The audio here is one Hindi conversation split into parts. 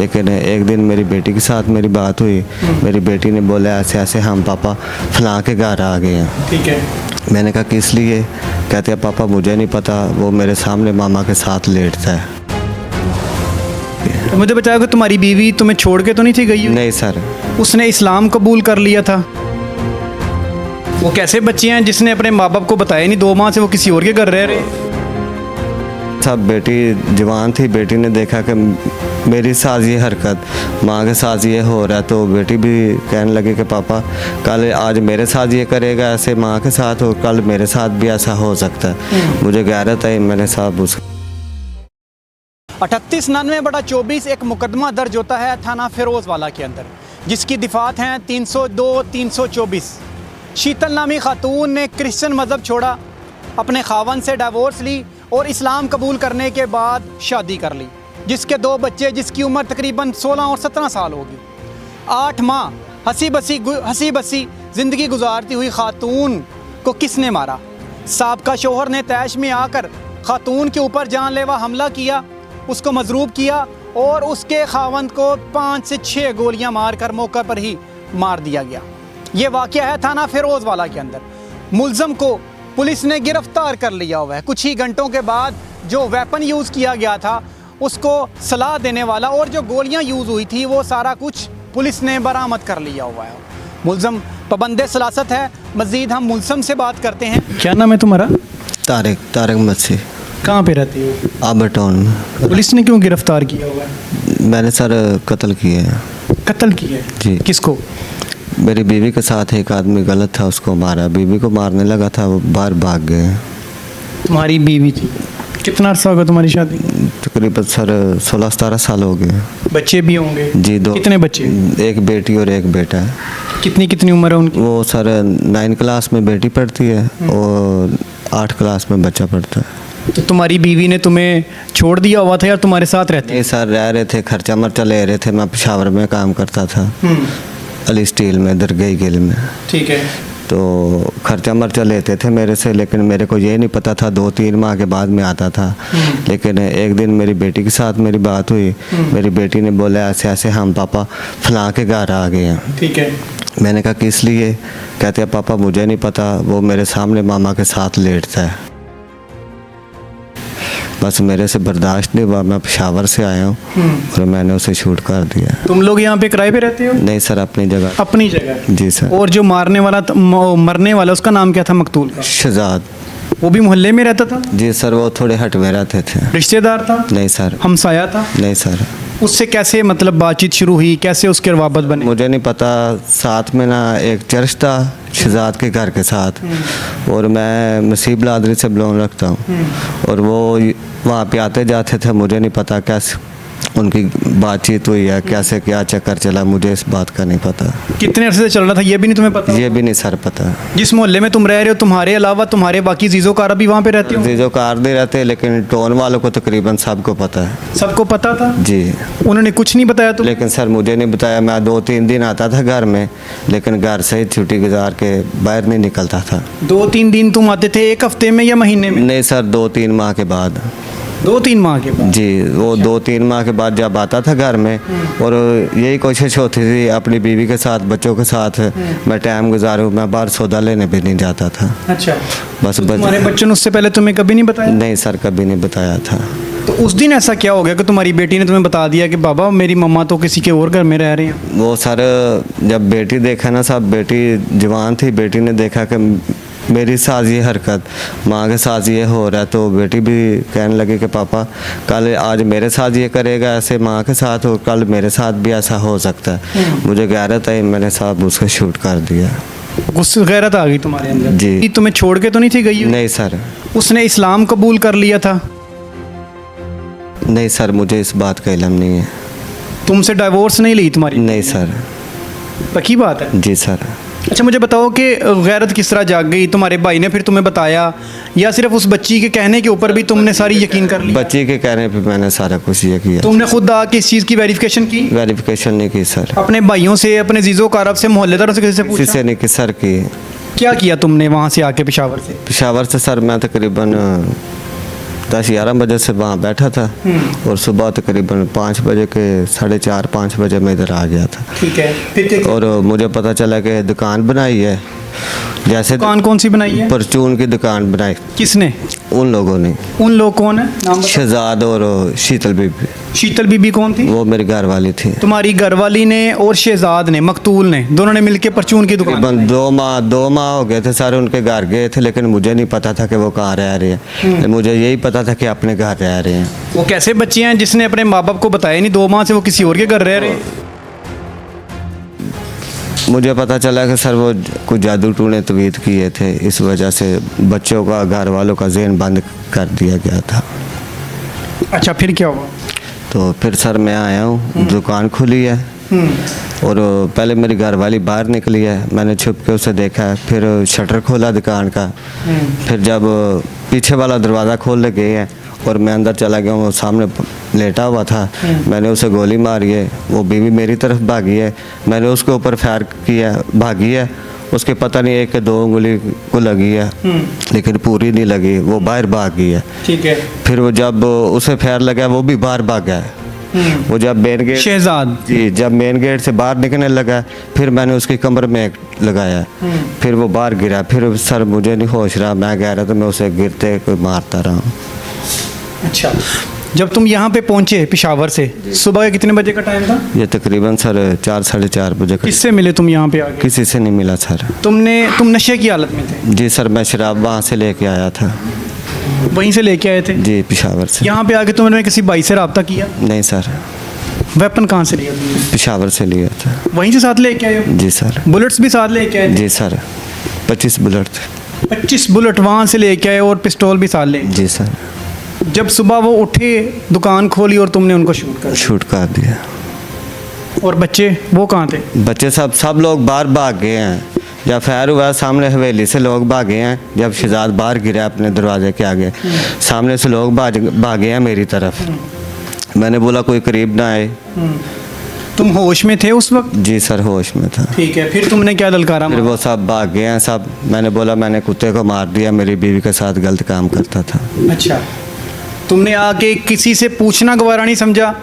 लेकिन एक दिन मेरी बेटी के साथ मेरी बात हुई। मेरी बेटी ने बोला ऐसे ऐसे हम पापा फलां के घर आ गए हैं। ठीक है। मैंने कहा किस लिए? कहते हैं पापा मुझे नहीं पता, वो मेरे सामने मामा के साथ लेटता है। तो मुझे बताया कि तुम्हारी बीवी तुम्हें छोड़ के तो नहीं थी गई? नहीं सर। उसने इस्लाम कबूल कर लिया था। वो कैसे बच्चे हैं जिसने अपने माँ बाप को बताया नहीं, 2 माह से वो किसी और के घर रह रहे? सब बेटी जवान थी, बेटी ने देखा कि मेरे साथ ये हरकत, माँ के साथ ये हो रहा है, तो बेटी भी कहने लगी कि पापा कल आज मेरे साथ ये करेगा ऐसे माँ के साथ, और कल मेरे साथ भी ऐसा हो सकता है। मुझे गैरत है, मैंने साहब उस 3899/24 एक मुकदमा दर्ज होता है थाना फिरोजवाला के अंदर, जिसकी दिफात हैं 302-324। शीतल नामी खातून ने क्रिश्चियन मज़हब छोड़ा, अपने खावन से डाइवोर्स ली और इस्लाम कबूल करने के बाद शादी कर ली, जिसके 2 बच्चे, जिसकी उम्र तकरीबन 16 और 17 साल होगी। 8 माह हंसी बसी ज़िंदगी गुजारती हुई खातून को किसने मारा? साबका शोहर ने तैश में आकर खातून के ऊपर जानलेवा हमला किया, उसको मजरूब किया और उसके खावंद को 5 से 6 गोलियां मारकर मौके पर ही मार दिया गया। ये वाक़या है थाना फिरोजवाला के अंदर। मुल्ज़म को पुलिस ने गिरफ्तार कर लिया हुआ है। कुछ ही घंटों के बाद जो वेपन यूज़ किया गया था, उसको सलाह देने वाला और जो गोलियां यूज़ हुई थी, वो सारा कुछ पुलिस ने बरामद कर लिया हुआ है। मुल्ज़म पाबंदे सलासत है। मज़ीद हम मुल्ज़म से बात करते हैं। क्या नाम है तुम्हारा? तारिक मच्छी। कहाँ पे रहती हो? आबर टाउन में। पुलिस ने क्यों गिरफ्तार किया हुआ है? मैंने सर कत्ल किए हैं। कत्ल किया है? जी। किसको? मेरी बीवी के साथ एक आदमी गलत था, उसको मारा। बीवी को मारने लगा था, वो बाहर भाग गए। तुम्हारी बीवी थी? कितना अर्सा होगा तुम्हारी शादी? तकरीबन सर 16-17 साल हो गए। बच्चे भी होंगे? जी 2। कितने बच्चे? एक बेटी और एक बेटा है। कितनी उम्र है उनकी? वो सर 9 क्लास में बेटी पढ़ती है और 8 क्लास में बच्चा पढ़ता है। तो तुम्हारी बीवी ने तुम्हें छोड़ दिया हुआ था या तुम्हारे साथ रहते? नहीं सर, रह रहे थे, खर्चा मर्चा ले रहे थे। मैं पेशावर में काम करता था, अली स्टील में, दरगाही गिल में। ठीक है। तो खर्चा मर्चा लेते थे मेरे से, लेकिन मेरे को ये नहीं पता था, 2-3 माह के बाद में आता था। लेकिन एक दिन मेरी बेटी के साथ मेरी बात हुई। मेरी बेटी ने बोला ऐसे ऐसे हम पापा फलां के घर आ गए हैं। ठीक है। मैंने कहा किस लिए? कहते हैं पापा मुझे नहीं पता, वो मेरे सामने मामा के साथ लेटता है। बस मेरे से बर्दाश्त नहीं हुआ, मैं पेशावर से आया हूँ और मैंने उसे शूट कर दिया। तुम लोग यहाँ पे किराए पे रहते हो? नहीं सर, अपनी जगह। अपनी जगह? जी सर। और जो मरने वाला उसका नाम क्या था? मकतूल का? शहजाद। वो भी मोहल्ले में रहता था? जी सर, वो थोड़े हट में रहते थे। रिश्तेदार था? नहीं सर। हमसाया था? नहीं सर। उससे कैसे मतलब बातचीत शुरू हुई, कैसे उसके रवाबत बने? मुझे नहीं पता। साथ में ना एक चर्च था शहजाद के घर के साथ, और मैं मसीह बिरादरी से बिलोंग रखता हूँ, और वो वहाँ पे आते जाते थे। मुझे नहीं पता कैसे उनकी बातचीत हुई है, कैसे क्या चक्कर चला, मुझे इस बात का नहीं पता। कितने अरसे से चल रहा था ये भी नहीं तुम्हें पता? ये भी नहीं सर पता। जिस मोहल्ले में तुम रह रहे हो, तुम्हारे अलावा तुम्हारे बाकी जीजो कार भी वहाँ पे रहती हो? जीजो कार नहीं रहते, लेकिन टोन वालों को तकरीबन सबको पता है। सबको पता था? जी। उन्होंने कुछ नहीं बताया तो? लेकिन सर मुझे नहीं बताया। मैं 2-3 दिन आता था घर में, लेकिन घर से ही छुट्टी गुजार के बाहर नहीं निकलता था। 2-3 दिन तुम आते थे? एक हफ्ते में या महीने में? नहीं सर, 2-3 माह के बाद। 2-3 माह के बाद? जी, वो 2-3 माह के बाद जब आता था घर में, और यही कोशिश होती थी अपनी बीवी के साथ, बच्चों के साथ मैं टाइम गुजारूं। मैं बाहर सौदा लेने भी नहीं जाता था। अच्छा। बस तुम्हारे बच्चों ने उससे पहले तुम्हें कभी नहीं बताया? नहीं सर, कभी नहीं बताया था। तो उस दिन ऐसा क्या हो गया कि तुम्हारी बेटी ने तुम्हें बता दिया कि बाबा मेरी मम्मा तो किसी के और घर में रह रही हैं? वो सर जब बेटी देखा ना साहब, बेटी जवान थी, बेटी ने देखा कि मेरी साथ ये हरकत, माँ के साथ ये हो रहा है, तो बेटी भी कहने लगी कि पापा कल आज मेरे साथ ये करेगा ऐसे माँ के साथ, और कल मेरे साथ भी ऐसा हो सकता है। मुझे गैरत है, मैंने साहब उसको शूट कर दिया। गुस्से गैरत आ गई तुम्हारे अंदर? जी। तुम्हें छोड़ के तो नहीं थी गई? नहीं सर। उसने इस्लाम कबूल कर लिया था? नहीं सर, मुझे इस बात का इल्म नहीं है। तुमसे डाइवोर्स नहीं ली तुम्हारी? नहीं सर। पक्की बात है? जी सर। अच्छा, मुझे बताओ कि गैरत किस तरह जाग गई? तुम्हारे भाई ने फिर तुम्हें बताया या सिर्फ उस बच्ची के कहने के ऊपर भी तुमने सारी यकीन कर ली? बच्ची के कहने पे मैंने सारा कुछ ये किया। तुमने खुद आके इस चीज़ की वेरिफिकेशन की? वेरिफिकेशन नहीं की सर। अपने भाइयों से, अपने जीजो कारब से, मोहल्लेदारों से, किसी से किसी पूछा? से नहीं की सर की। क्या किया तुमने वहाँ से आके पेशावर से? पेशावर से सर मैं तकरीबन 10-11 बजे से वहाँ बैठा था और सुबह तकरीबन 5 बजे के 4:30-5 बजे मैं इधर आ गया था। ठीक है, फिर क्या? और मुझे पता चला कि दुकान बनाई है, जैसे दुकान कौन सी बनाई है? परचून की दुकान बनाई किसने? उन लोगों ने। उन लोग कौन है, नाम बताओ। शहजाद और शीतल बीबी, शीतल बीबी कौन थी? वो मेरी घर वाली थी। तुम्हारी घरवाली ने और शहजाद ने, मकतूल ने, दोनों ने मिलके परचून की दुकान तकरीबन 2 माह हो गए थे सर, उनके घर गए थे, लेकिन मुझे नहीं पता था कि वो कहाँ रह रहे हैं। मुझे यही पता था कि अपने घर रह रहे हैं। वो कैसे बच्चे हैं जिसने अपने माँ बाप को बताया नहीं 2 माह से वो किसी और के घर रह रहे हैं? मुझे पता चला कि सर वो कुछ जादू टूने तवीत किए थे, इस वजह से बच्चों का, घर वालों का ज़हन बंद कर दिया गया था। अच्छा, फिर क्या हुआ? तो फिर सर मैं आया हूँ, दुकान खुली है और पहले मेरी घर वाली बाहर निकली है, मैंने छुप के उसे देखा है, फिर शटर खोला दुकान का, फिर जब पीछे वाला दरवाज़ा खोलने गए हैं और मैं अंदर चला गया हूँ, वो सामने लेटा हुआ था, मैंने उसे गोली मारी है, वो बीवी मेरी तरफ भागी है, मैंने उसके ऊपर फायर किया, भागी है, उसके पता नहीं 1 या 2 उंगली को लगी है, लेकिन पूरी नहीं लगी, वो बाहर भाग गई है। ठीक है। फिर वो जब उसे फायर लगा वो भी बाहर भाग गया। वो जब मेन गेट, शहजाद जी, जब मेन गेट से बाहर निकलने लगा, फिर मैंने उसकी कमर में लगाया, फिर वो बाहर गिरा, फिर सर मुझे नहीं होश रहा, मैं कह रहा था, मैं उसे गिरते कोई मारता रहा हूँ। अच्छा, जब तुम यहाँ पे पहुँचे पेशावर से, सुबह के कितने बजे का टाइम था? ये तकरीबन सर 4-4:30 बजे का। किससे मिले तुम यहाँ पे आके? किसी से नहीं मिला सर। तुम नशे की हालत में थे? जी सर, मैं शराब वहाँ से लेके आया था। वहीं से लेके आए थे? जी, पेशावर से। यहाँ पे आके तुमने किसी भाई से रब्ता किया? नहीं सर। वेपन कहाँ से लिया तुमने? पेशावर से लिया था। वहीं से साथ लेके आए हो? जी सर। बुलेट्स भी साथ लेके आए? जी सर, 25 बुलेट थे। 25 बुलेट वहाँ से लेके आए और पिस्तौल भी साथ ले? जी सर। जब सुबह वो उठे, दुकान खोली और तुमने उनको शूट कर दिया। और बच्चे वो कहाँ थे? बच्चे सब लोग बाहर भाग गए हैं। जब फायर हुआ सामने हवेली से लोग भागे हैं, जब शहजाद बाहर गिरा अपने दरवाजे के आगे, सामने से लोग भागे हैं मेरी तरफ। मैंने बोला कोई करीब ना आए। तुम होश में थे उस वक्त? जी सर, होश में था। ठीक है, फिर तुमने क्या ललकारा? फिर वो सब भाग गए हैं सब। मैंने बोला मैंने कुत्ते को मार दिया, मेरी बीवी के साथ गलत काम करता था। अच्छा, तुमने आके किसी से पूछना गवारा नहीं समझा?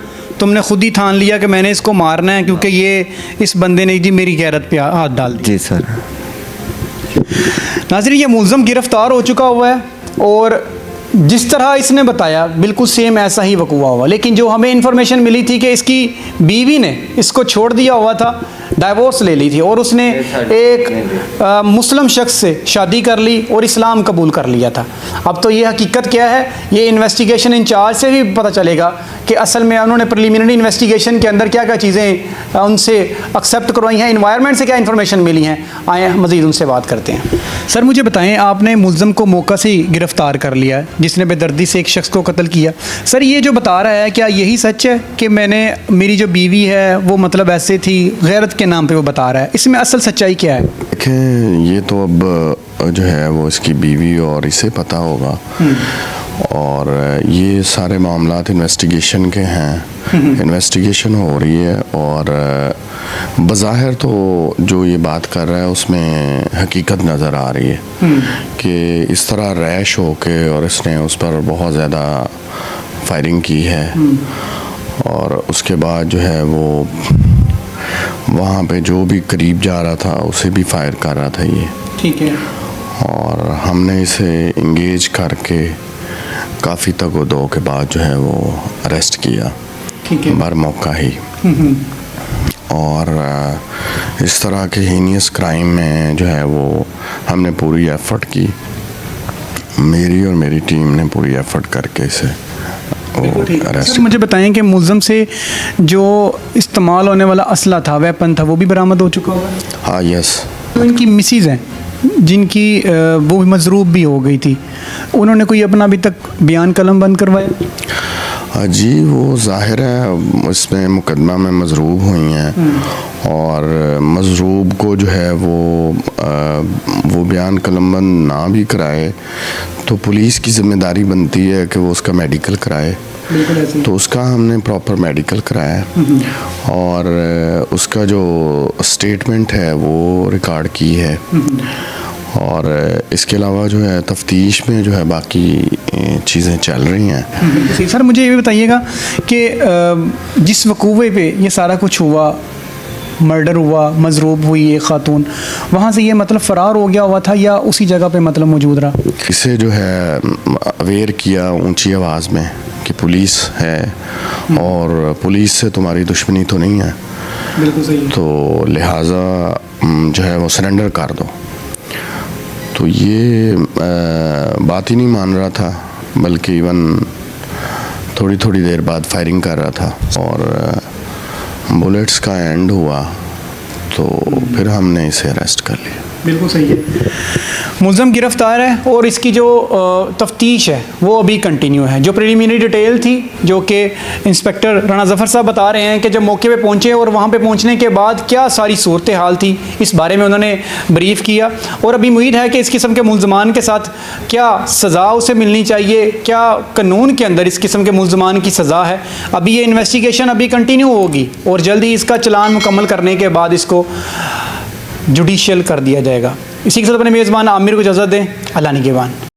तुमने खुद ही ठान लिया कि मैंने इसको मारना है क्योंकि ये इस बंदे ने जी मेरी गैरत पे हाथ डाल दी? जी सर। नाज़रीन, ये मुलज़म गिरफ़्तार हो चुका हुआ है और जिस तरह इसने बताया बिल्कुल सेम ऐसा ही वक़ुआ हुआ, लेकिन जो हमें इन्फॉर्मेशन मिली थी कि इसकी बीवी ने इसको छोड़ दिया हुआ था, डाइवोर्स ले ली थी और उसने एक मुस्लिम शख्स से शादी कर ली और इस्लाम कबूल कर लिया था। अब तो ये हकीकत क्या है, ये इन्वेस्टिगेशन इंचार्ज से भी पता चलेगा कि असल में उन्होंने प्रिलिमिनरी इन्वेस्टिगेशन के अंदर क्या क्या चीज़ें उनसे एक्सेप्ट करवाई हैं, इन्वायरमेंट से क्या इन्फॉर्मेशन मिली हैं। आए मज़ीद उनसे बात करते हैं। सर मुझे बताएं, आपने मुलज़म को मौका से ही गिरफ़्तार कर लिया है जिसने बेदर्दी से एक शख्स को कत्ल किया। सर ये जो बता रहा है, क्या यही सच है कि मेरी जो बीवी है वो मतलब ऐसे थी, गैरत के नाम पे वो बता रहा है, इसमें असल सच्चाई क्या है? देखें, ये तो अब जो है वो इसकी बीवी और इसे पता होगा, और ये सारे मामलात इन्वेस्टिगेशन के हैं। इन्वेस्टिगेशन हो रही है और बज़ाहिर तो जो ये बात कर रहा है उसमें हकीकत नज़र आ रही है कि इस तरह रैश हो के और इसने उस पर बहुत ज़्यादा फायरिंग की है और उसके बाद जो है वो वहाँ पे जो भी करीब जा रहा था उसे भी फायर कर रहा था ये। ठीक है। और हमने इसे इंगेज करके काफ़ी तगो-दो के बाद जो है वो अरेस्ट किया। ठीक है। बर मौका ही। और इस तरह के हीनियस क्राइम में जो है वो हमने पूरी एफर्ट की, मेरी और मेरी टीम ने पूरी एफर्ट करके इसे अरेस्ट। सर मुझे बताएं कि मुलज़म से जो इस्तेमाल होने वाला असला था, वेपन था, वो भी बरामद हो चुका होगा? हाँ, यस। तो इनकी मिसीज़ हैं जिनकी वो मजरूब भी हो गई थी, उन्होंने कोई अपना अभी तक बयान कलम बंद करवाया? जी, वो ज़ाहिर है इसमें मुकदमा में मजरूब हुई हैं और मजरूब को जो है वो बयान कलमबंद ना भी कराए तो पुलिस की ज़िम्मेदारी बनती है कि वो उसका मेडिकल कराए। तो उसका हमने प्रॉपर मेडिकल कराया और उसका जो स्टेटमेंट है वो रिकॉर्ड की है और इसके अलावा जो है तफ्तीश में जो है बाकी चीज़ें चल रही हैं। सर मुझे ये भी बताइएगा कि जिस वकूवे पे ये सारा कुछ हुआ, मर्डर हुआ, मजरूब हुई ये खातून, वहाँ से ये मतलब फ़रार हो गया हुआ था या उसी जगह पे मतलब मौजूद रहा? इसे जो है अवेयर किया ऊंची आवाज़ में कि पुलिस है और पुलिस से तुम्हारी दुश्मनी तो नहीं है, बिल्कुल सही। तो लिहाजा जो है वो सरेंडर कर दो। तो ये बात ही नहीं मान रहा था, बल्कि इवन थोड़ी थोड़ी देर बाद फायरिंग कर रहा था और बुलेट्स का एंड हुआ तो फिर हमने इसे अरेस्ट कर लिया। बिल्कुल सही है। मुलज़म गिरफ़्तार है और इसकी जो तफ्तीश है वो अभी कंटिन्यू है। जो प्रिलिमिनरी डिटेल थी जो कि इंस्पेक्टर राना ज़फ़र साहब बता रहे हैं कि जब मौके पे पहुंचे और वहां पे पहुंचने के बाद क्या सारी सूरत हाल थी, इस बारे में उन्होंने ब्रीफ़ किया और अभी उम्मीद है कि इस किस्म के मुलज़मान के साथ क्या सज़ा उसे मिलनी चाहिए, क्या कानून के अंदर इस किस्म के मुलज़मान की सज़ा है। अभी ये इन्वेस्टिगेशन अभी कंटिन्यू होगी और जल्द ही इसका चलान मुकम्मल करने के बाद इसको जुडिशियल कर दिया जाएगा। इसी के साथ अपने मेज़बान आमिर को इजाज़त दें। अल्लाह निगहबान।